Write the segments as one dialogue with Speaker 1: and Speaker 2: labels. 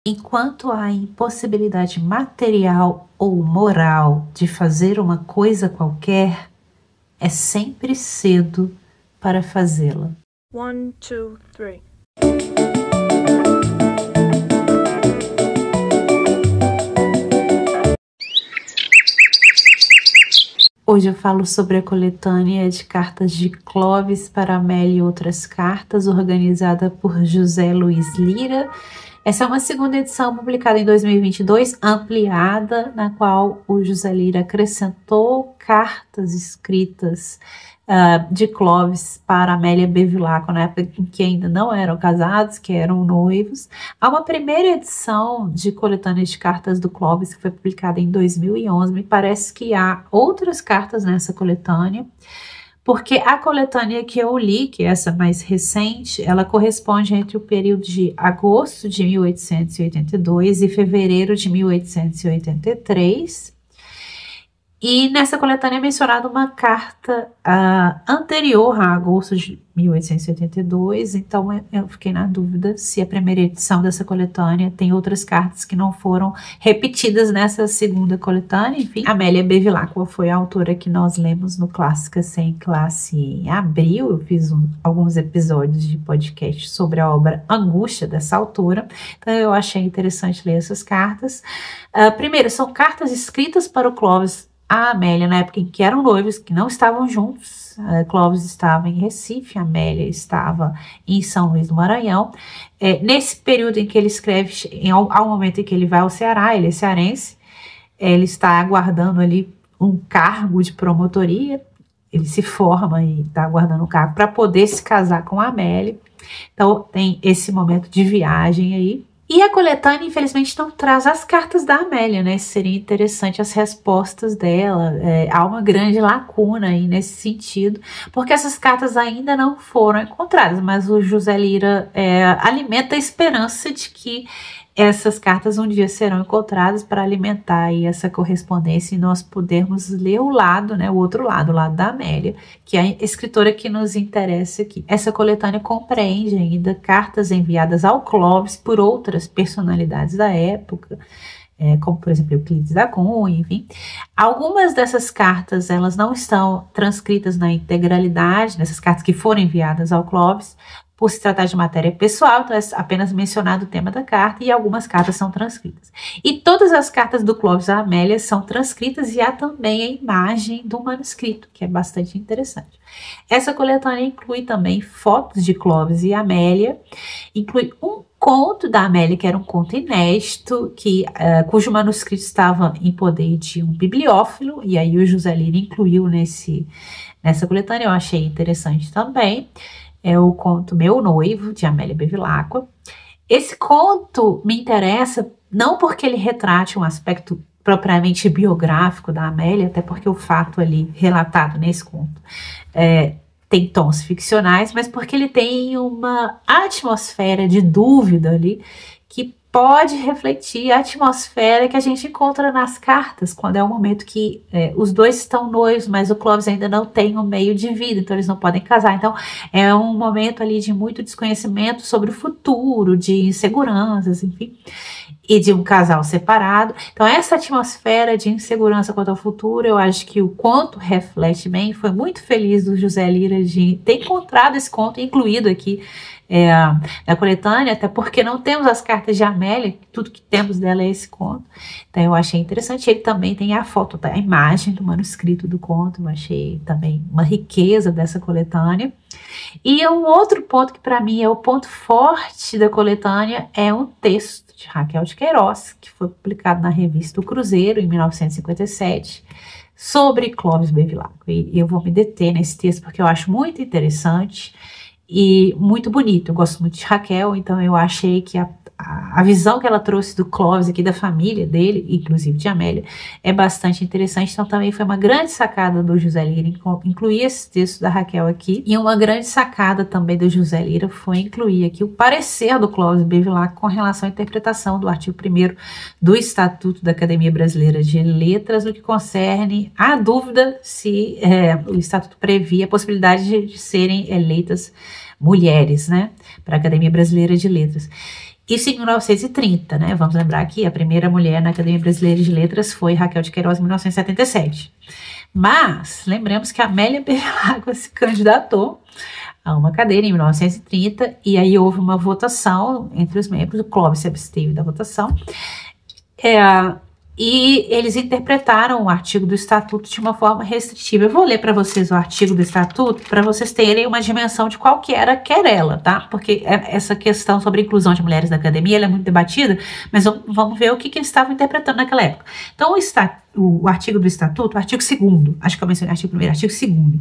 Speaker 1: Enquanto há impossibilidade material ou moral de fazer uma coisa qualquer, é sempre cedo para fazê-la.
Speaker 2: 1, 2, 3.
Speaker 1: Hoje eu falo sobre a coletânea de cartas de Clovis para Amélia e outras cartas, organizada por José Luiz Lira. Essa é uma segunda edição publicada em 2022, ampliada, na qual o José Lira acrescentou cartas escritas de Clovis para Amélia Bevilacqua, na época em que ainda não eram casados, que eram noivos. Há uma primeira edição de coletânea de cartas do Clovis, que foi publicada em 2011. Me parece que há outras cartas nessa coletânea, porque a coletânea que eu li, que é essa mais recente, ela corresponde entre o período de agosto de 1882 e fevereiro de 1883. E nessa coletânea é mencionada uma carta anterior a agosto de 1882, então eu fiquei na dúvida se a primeira edição dessa coletânea tem outras cartas que não foram repetidas nessa segunda coletânea. Enfim, Amélia Bevilacqua foi a autora que nós lemos no Clássica Sem Classe em abril. Eu fiz alguns episódios de podcast sobre a obra Angústia dessa autora, então eu achei interessante ler essas cartas. Primeiro, são cartas escritas para o Clovis, a Amélia, na época em que eram noivos, que não estavam juntos. Clovis estava em Recife, a Amélia estava em São Luís do Maranhão. Nesse período em que ele escreve, ao momento em que ele vai ao Ceará, ele é cearense, ele está aguardando ali um cargo de promotoria, ele se forma e está aguardando um cargo para poder se casar com a Amélia. Então tem esse momento de viagem aí. E a coletânea, infelizmente, não traz as cartas da Amélia, né? Seria interessante as respostas dela. Há uma grande lacuna aí nesse sentido, porque essas cartas ainda não foram encontradas, mas o José Lira alimenta a esperança de que essas cartas um dia serão encontradas para alimentar aí essa correspondência e nós podermos ler o lado, né, o outro lado, o lado da Amélia, que é a escritora que nos interessa aqui. Essa coletânea compreende ainda cartas enviadas ao Clovis por outras personalidades da época, como por exemplo Euclides da Cunha, enfim. Algumas dessas cartas elas não estão transcritas na integralidade, nessas cartas que foram enviadas ao Clovis, por se tratar de matéria pessoal, então é apenas mencionado o tema da carta, e algumas cartas são transcritas. E todas as cartas do Clovis à Amélia são transcritas, e há também a imagem do manuscrito, que é bastante interessante. Essa coletânea inclui também fotos de Clovis e Amélia, inclui um conto da Amélia, que era um conto inédito, cujo manuscrito estava em poder de um bibliófilo, e aí o José Lira incluiu nessa coletânea. Eu achei interessante também. É o conto Meu Noivo, de Amélia Bevilacqua. Esse conto me interessa não porque ele retrate um aspecto propriamente biográfico da Amélia, até porque o fato ali relatado nesse conto tem tons ficcionais, mas porque ele tem uma atmosfera de dúvida ali que pode refletir a atmosfera que a gente encontra nas cartas, quando é o momento que os dois estão noivos, mas o Clovis ainda não tem um meio de vida, então eles não podem casar. Então é um momento ali de muito desconhecimento sobre o futuro, de inseguranças, enfim, e de um casal separado. Então essa atmosfera de insegurança quanto ao futuro, eu acho que o conto reflete bem. Foi muito feliz do José Lira de ter encontrado esse conto incluído aqui na coletânea, até porque não temos as cartas de Amélia, tudo que temos dela é esse conto. Então eu achei interessante. Ele também tem a foto, a imagem do manuscrito do conto. Eu achei também uma riqueza dessa coletânea. E um outro ponto que para mim é o ponto forte da coletânea é um texto de Raquel de Queiroz, que foi publicado na revista O Cruzeiro em 1957, sobre Clovis Bevilacqua. E eu vou me deter nesse texto porque eu acho muito interessante e muito bonito. Eu gosto muito de Raquel, então eu achei que a visão que ela trouxe do Clovis aqui, da família dele, inclusive de Amélia, é bastante interessante. Então também foi uma grande sacada do José Lira incluir esse texto da Raquel aqui, e uma grande sacada também do José Lira foi incluir aqui o parecer do Clovis Bevilacqua com relação à interpretação do artigo 1º do Estatuto da Academia Brasileira de Letras, no que concerne a dúvida se o Estatuto previa a possibilidade de serem eleitas mulheres, né, para a Academia Brasileira de Letras. Isso em 1930, né? Vamos lembrar que a primeira mulher na Academia Brasileira de Letras foi Raquel de Queiroz em 1977. Mas lembremos que a Amélia Bevilacqua se candidatou a uma cadeira em 1930 e aí houve uma votação entre os membros, o Clóvis se absteve da votação, e eles interpretaram o artigo do Estatuto de uma forma restritiva. Eu vou ler para vocês o artigo do Estatuto para vocês terem uma dimensão de qual que era a querela, tá? Porque essa questão sobre a inclusão de mulheres na academia ela é muito debatida, mas vamos ver o que eles estavam interpretando naquela época. Então, o artigo do Estatuto, o artigo 2º, acho que eu mencionei artigo 1º, artigo 2º,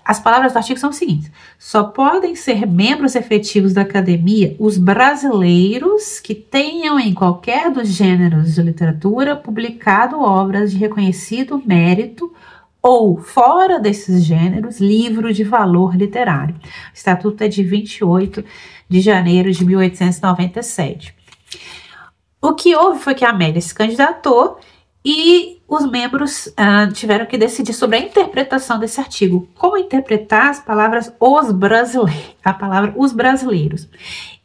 Speaker 1: as palavras do artigo são as seguintes: só podem ser membros efetivos da academia os brasileiros que tenham em qualquer dos gêneros de literatura publicado obras de reconhecido mérito ou, fora desses gêneros, livro de valor literário. O estatuto é de 28 de janeiro de 1897. O que houve foi que a Amélia se candidatou e os membros tiveram que decidir sobre a interpretação desse artigo. Como interpretar as palavras a palavra os brasileiros.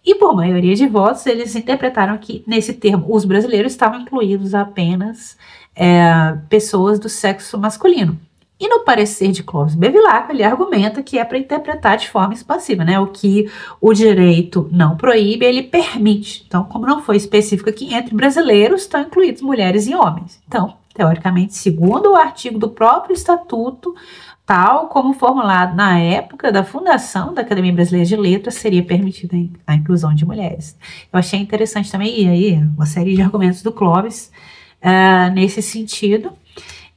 Speaker 1: E por maioria de votos, eles interpretaram que nesse termo, os brasileiros, estavam incluídos apenas pessoas do sexo masculino. E no parecer de Clóvis Bevilacqua, ele argumenta que é para interpretar de forma expansiva, né? O que o direito não proíbe, ele permite. Então, como não foi específico aqui, entre brasileiros estão incluídos mulheres e homens. Então, teoricamente, segundo o artigo do próprio Estatuto, tal como formulado na época da fundação da Academia Brasileira de Letras, seria permitida a inclusão de mulheres. Eu achei interessante também, e aí, uma série de argumentos do Clóvis nesse sentido.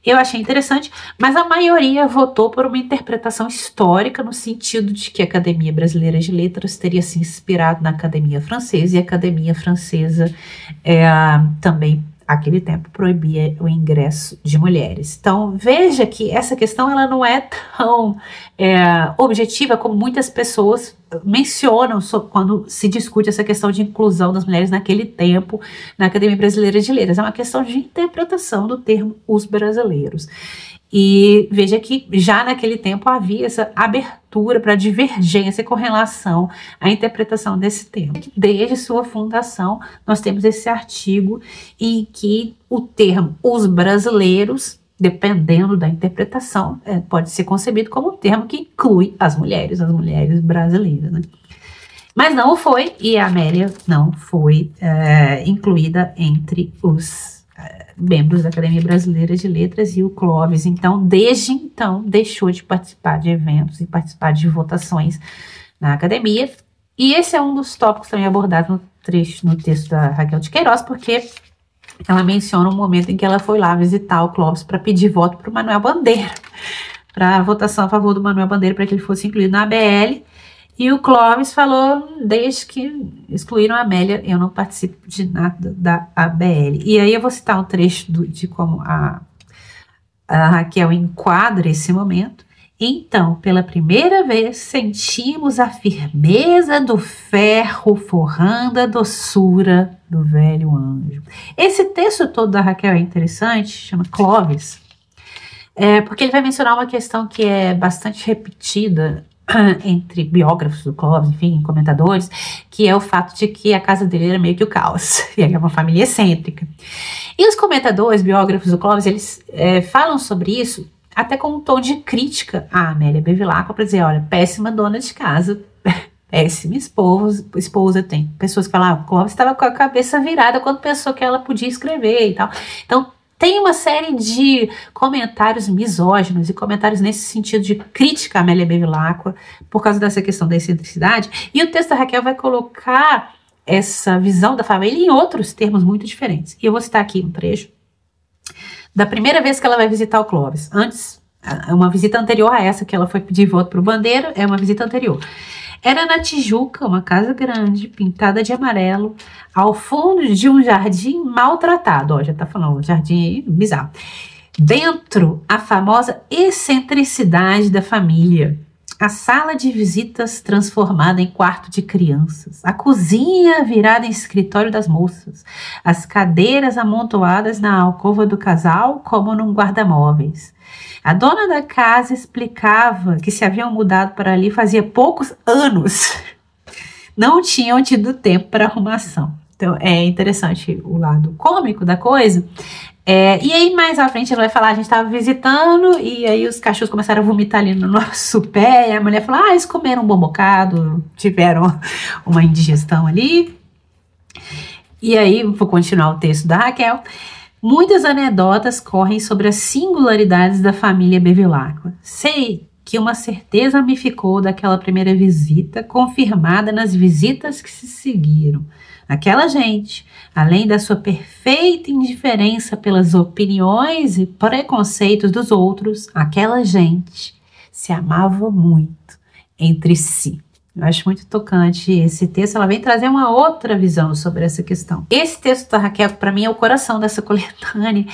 Speaker 1: Eu achei interessante, mas a maioria votou por uma interpretação histórica no sentido de que a Academia Brasileira de Letras teria se inspirado na Academia Francesa, e a Academia Francesa também, naquele tempo, proibia o ingresso de mulheres. Então, veja que essa questão ela não é tão objetiva como muitas pessoas mencionam quando se discute essa questão de inclusão das mulheres naquele tempo na Academia Brasileira de Letras. É uma questão de interpretação do termo os brasileiros. E veja que já naquele tempo havia essa abertura para divergência com relação à interpretação desse termo. Desde sua fundação, nós temos esse artigo em que o termo os brasileiros, dependendo da interpretação, pode ser concebido como um termo que inclui as mulheres brasileiras, né? Mas não foi, e a Amélia não foi incluída entre os membros da Academia Brasileira de Letras, e o Clóvis, então, desde então, deixou de participar de eventos e participar de votações na academia. E esse é um dos tópicos também abordados no texto da Raquel de Queiroz, porque ela menciona um momento em que ela foi lá visitar o Clóvis para pedir voto para o Manuel Bandeira, para a votação a favor do Manuel Bandeira, para que ele fosse incluído na ABL. E o Clóvis falou: desde que excluíram a Amélia, eu não participo de nada da ABL. E aí eu vou citar um trecho de como a Raquel enquadra esse momento. Então, pela primeira vez, sentimos a firmeza do ferro forrando a doçura do velho anjo. Esse texto todo da Raquel é interessante, chama Clóvis, porque ele vai mencionar uma questão que é bastante repetida entre biógrafos do Clóvis, enfim, comentadores, que é o fato de que a casa dele era meio que o caos, e ele é uma família excêntrica. E os comentadores, biógrafos do Clóvis, eles falam sobre isso até com um tom de crítica à Amélia Bevilacqua, para dizer: olha, péssima dona de casa, péssima esposa. Tem pessoas que falam: o Clóvis estava com a cabeça virada quando pensou que ela podia escrever e tal. Então, tem uma série de comentários misóginos e comentários nesse sentido de crítica à Amélia Bevilacqua por causa dessa questão da excentricidade. E o texto da Raquel vai colocar essa visão da família em outros termos muito diferentes. E eu vou citar aqui um trecho da primeira vez que ela vai visitar o Clóvis. Antes, uma visita anterior a essa que ela foi pedir voto para o Bandeira, é uma visita anterior. Era na Tijuca, uma casa grande, pintada de amarelo, ao fundo de um jardim maltratado. Ó, já tá falando, um jardim bizarro. Dentro, a famosa excentricidade da família. A sala de visitas transformada em quarto de crianças. A cozinha virada em escritório das moças. As cadeiras amontoadas na alcova do casal como num guarda-móveis. A dona da casa explicava que se haviam mudado para ali fazia poucos anos. não tinham tido tempo para arrumação. Então, é interessante o lado cômico da coisa. E aí, mais à frente, ela vai falar, a gente estava visitando, e aí os cachorros começaram a vomitar ali no nosso pé, e a mulher falou, eles comeram um bom bocado, tiveram uma indigestão ali. E aí, vou continuar o texto da Raquel. Muitas anedotas correm sobre as singularidades da família Bevilacqua. Sei que uma certeza me ficou daquela primeira visita, confirmada nas visitas que se seguiram. Aquela gente, além da sua perfeita indiferença pelas opiniões e preconceitos dos outros, aquela gente se amava muito entre si. Eu acho muito tocante esse texto, ela vem trazer uma outra visão sobre essa questão. Esse texto da Raquel, para mim, é o coração dessa coletânea.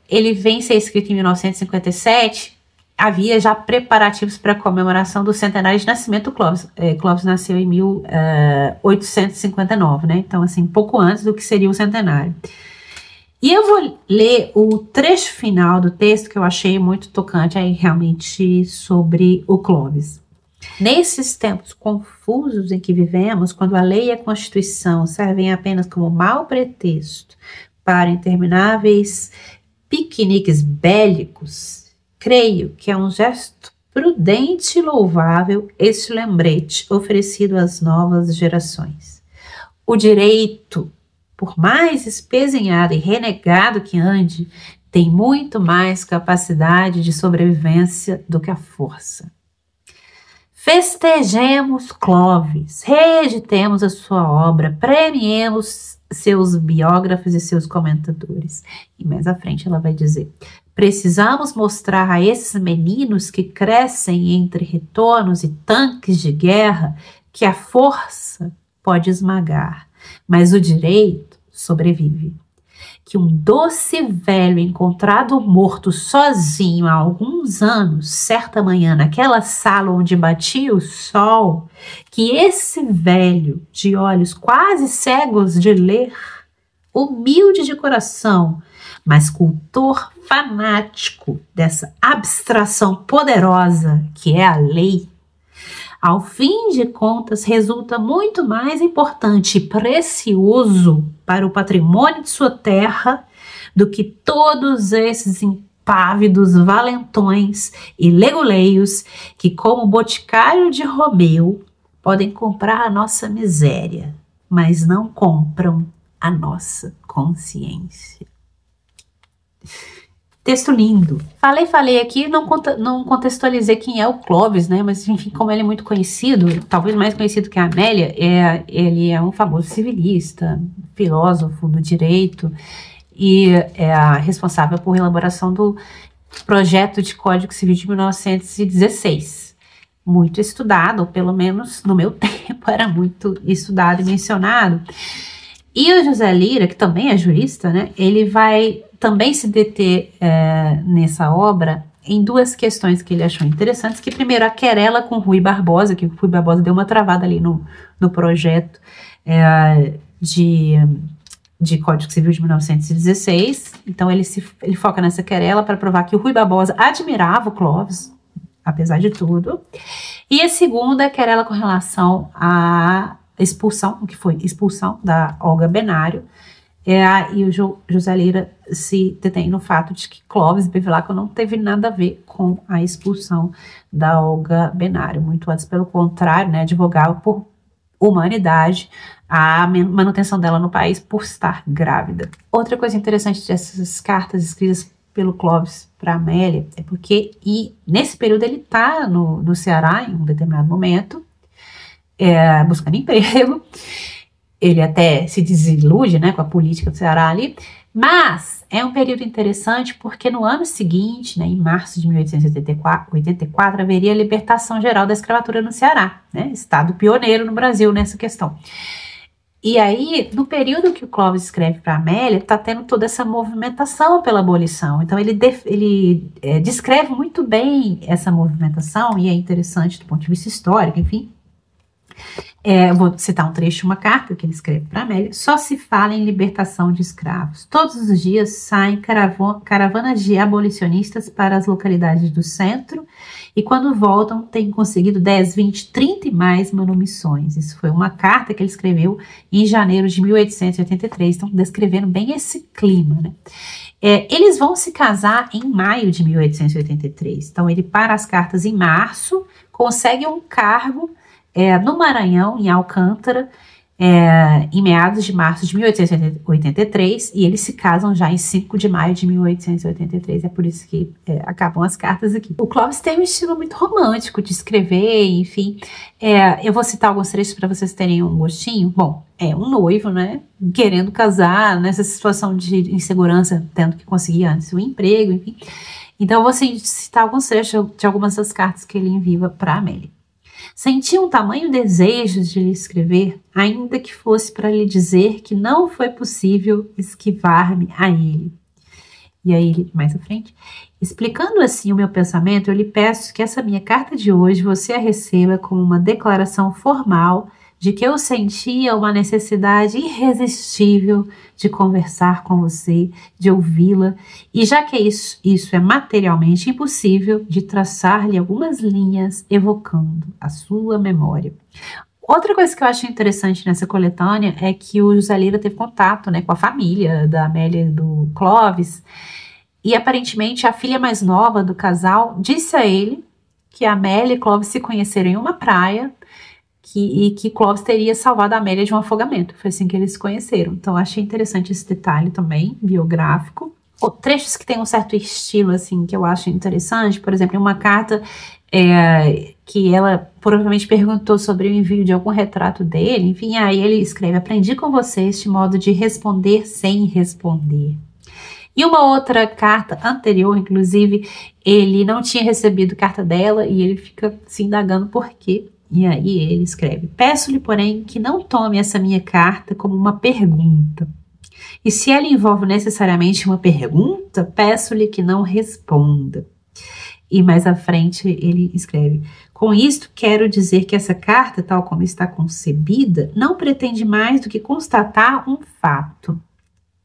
Speaker 1: Ele vem ser escrito em 1957, havia já preparativos para a comemoração do centenário de nascimento do Clovis. Clovis nasceu em 1859, né? Então, assim, pouco antes do que seria o centenário. E eu vou ler o trecho final do texto que eu achei muito tocante aí, realmente, sobre o Clovis. Nesses tempos confusos em que vivemos, quando a lei e a Constituição servem apenas como mau pretexto para intermináveis piqueniques bélicos, creio que é um gesto prudente e louvável este lembrete oferecido às novas gerações. O direito, por mais espezinhado e renegado que ande, tem muito mais capacidade de sobrevivência do que a força. Festejemos Clovis, reeditemos a sua obra, premiemos seus biógrafos e seus comentadores. E mais à frente ela vai dizer, precisamos mostrar a esses meninos que crescem entre retornos e tanques de guerra que a força pode esmagar, mas o direito sobrevive. Que um doce velho encontrado morto sozinho há alguns anos, certa manhã, naquela sala onde batia o sol, que esse velho, de olhos quase cegos de ler, humilde de coração, mas cultor fanático dessa abstração poderosa que é a lei, ao fim de contas, resulta muito mais importante e precioso para o patrimônio de sua terra do que todos esses impávidos valentões e legoleios que, como o boticário de Romeu, podem comprar a nossa miséria, mas não compram a nossa consciência. Texto lindo. Falei aqui, não contextualizei quem é o Clovis, né? Mas, enfim, como ele é muito conhecido, talvez mais conhecido que a Amélia, ele é um famoso civilista, filósofo do direito e é responsável por elaboração do projeto de Código Civil de 1916. Muito estudado, ou pelo menos no meu tempo era muito estudado e mencionado. E o José Lira, que também é jurista, né? Ele vai também se deter nessa obra em duas questões que ele achou interessantes, que primeiro a querela com Rui Barbosa, que o Rui Barbosa deu uma travada ali no projeto de Código Civil de 1916, então ele foca nessa querela para provar que o Rui Barbosa admirava o Clovis, apesar de tudo, e a segunda querela com relação à expulsão, o que foi expulsão da Olga Benário, e o José Lira se detém no fato de que Clovis Bevilacqua não teve nada a ver com a expulsão da Olga Benário, muito antes, pelo contrário, né, advogava por humanidade, a manutenção dela no país por estar grávida. Outra coisa interessante dessas cartas escritas pelo Clovis para Amélia é porque nesse período ele está no Ceará em um determinado momento, buscando emprego. Ele até se desilude, né, com a política do Ceará ali, mas é um período interessante porque no ano seguinte, né, em março de 1884, haveria a libertação geral da escravatura no Ceará, né, estado pioneiro no Brasil nessa questão. E aí, no período que o Clovis escreve para Amélia, está tendo toda essa movimentação pela abolição. Então, ele descreve muito bem essa movimentação, e é interessante do ponto de vista histórico, enfim. Vou citar um trecho de uma carta que ele escreve para Amélia. Só se fala em libertação de escravos. Todos os dias saem caravanas de abolicionistas para as localidades do centro e quando voltam têm conseguido 10, 20, 30 e mais manumissões. Isso foi uma carta que ele escreveu em janeiro de 1883. Estão descrevendo bem esse clima, né? Eles vão se casar em maio de 1883. Então ele para as cartas em março, consegue um cargo no Maranhão, em Alcântara, em meados de março de 1883, e eles se casam já em 5 de maio de 1883, é por isso que acabam as cartas aqui. O Clovis tem um estilo muito romântico de escrever, enfim, eu vou citar alguns trechos para vocês terem um gostinho. Bom, um noivo, né, querendo casar, nessa situação de insegurança, tendo que conseguir antes o emprego, enfim. Então eu vou citar alguns trechos de algumas das cartas que ele envia para Amélia. Senti um tamanho desejo de lhe escrever, ainda que fosse para lhe dizer que não foi possível esquivar-me a ele. E aí, mais à frente, explicando assim o meu pensamento, eu lhe peço que essa minha carta de hoje você a receba como uma declaração formal de que eu sentia uma necessidade irresistível de conversar com você, de ouvi-la, e já que isso é materialmente impossível, de traçar-lhe algumas linhas evocando a sua memória. Outra coisa que eu acho interessante nessa coletânea é que o José Lira teve contato, né, com a família da Amélia e do Clovis, e aparentemente a filha mais nova do casal disse a ele que a Amélia e Clovis se conheceram em uma praia, e que Clovis teria salvado a Amélia de um afogamento. Foi assim que eles se conheceram. Então, achei interessante esse detalhe também, biográfico. Trechos que tem um certo estilo, assim, que eu acho interessante. Por exemplo, uma carta que ela provavelmente perguntou sobre o envio de algum retrato dele. Enfim, aí ele escreve: aprendi com você este modo de responder sem responder. E uma outra carta anterior, inclusive, ele não tinha recebido carta dela e ele fica se indagando por quê. E aí ele escreve: peço-lhe, porém, que não tome essa minha carta como uma pergunta. E se ela envolve necessariamente uma pergunta, peço-lhe que não responda. E mais à frente ele escreve: com isto quero dizer que essa carta, tal como está concebida, não pretende mais do que constatar um fato,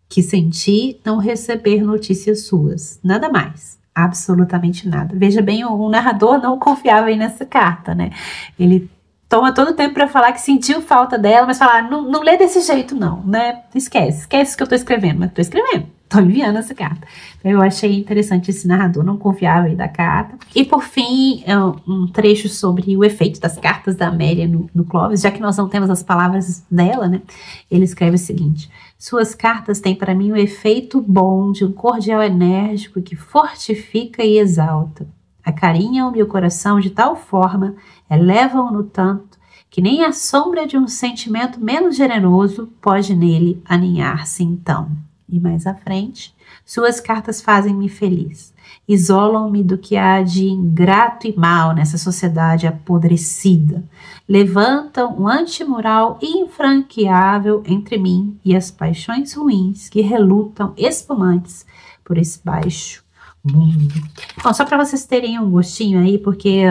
Speaker 1: que senti não receber notícias suas. Nada mais. Absolutamente nada. Veja bem, o narrador não confiava aí nessa carta, né? Ele toma todo o tempo para falar que sentiu falta dela, mas falar, não lê desse jeito não, né? Esquece que eu tô escrevendo, mas tô escrevendo, tô enviando essa carta. Então, eu achei interessante esse narrador, não confiava aí da carta. E por fim, um trecho sobre o efeito das cartas da Amélia no Clovis, já que nós não temos as palavras dela, né? Ele escreve o seguinte: suas cartas têm para mim o efeito bom de um cordial enérgico que fortifica e exalta. Acarinham meu coração de tal forma, elevam-no tanto, que nem a sombra de um sentimento menos generoso pode nele aninhar-se então. E mais à frente, suas cartas fazem-me feliz, isolam-me do que há de ingrato e mal nessa sociedade apodrecida, levantam um antimural infranqueável entre mim e as paixões ruins que relutam espumantes por esse baixo mundo. Bom, só para vocês terem um gostinho aí, porque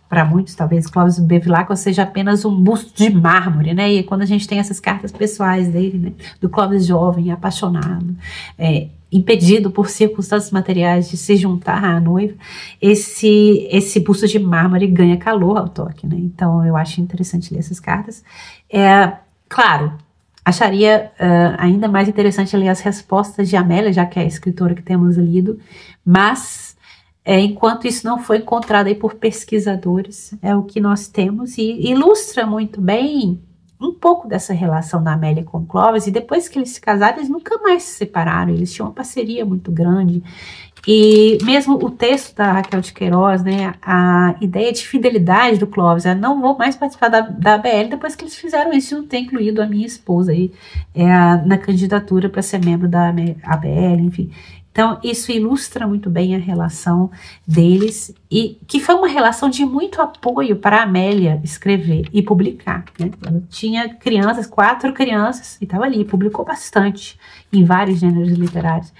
Speaker 1: para muitos talvez Clovis Bevilacqua seja apenas um busto de mármore, né? E quando a gente tem essas cartas pessoais dele, né, do Clovis jovem, apaixonado, impedido por circunstâncias materiais de se juntar à noiva, esse busto de mármore ganha calor ao toque, né? Então eu acho interessante ler essas cartas. Claro, acharia ainda mais interessante ler as respostas de Amélia, já que é a escritora que temos lido, mas enquanto isso não foi encontrado aí por pesquisadores, é o que nós temos e ilustra muito bem um pouco dessa relação da Amélia com Clovis. E depois que eles se casaram, eles nunca mais se separaram, eles tinham uma parceria muito grande. E mesmo o texto da Raquel de Queiroz, né, a ideia de fidelidade do Clovis, não vou mais participar da ABL depois que eles fizeram isso, não ter incluído a minha esposa aí na candidatura para ser membro da ABL, enfim. Então, isso ilustra muito bem a relação deles, e que foi uma relação de muito apoio para a Amélia escrever e publicar, né? Ela tinha crianças, 4 crianças, e estava ali, publicou bastante em vários gêneros literários.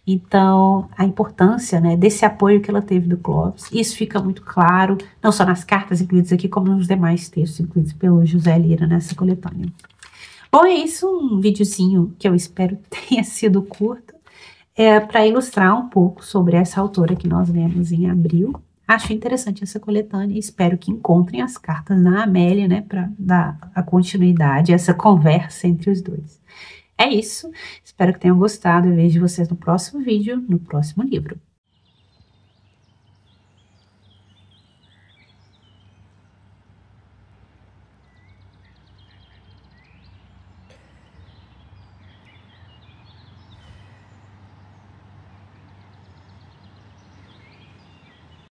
Speaker 1: Então, a importância, né, desse apoio que ela teve do Clovis, isso fica muito claro, não só nas cartas incluídas aqui, como nos demais textos incluídos pelo José Lira nessa coletânea. Bom, é isso, um videozinho que eu espero que tenha sido curto, para ilustrar um pouco sobre essa autora que nós lemos em abril. Acho interessante essa coletânea e espero que encontrem as cartas na Amélia, né, para dar a continuidade, essa conversa entre os dois. É isso, espero que tenham gostado. Eu vejo vocês no próximo vídeo, no próximo livro.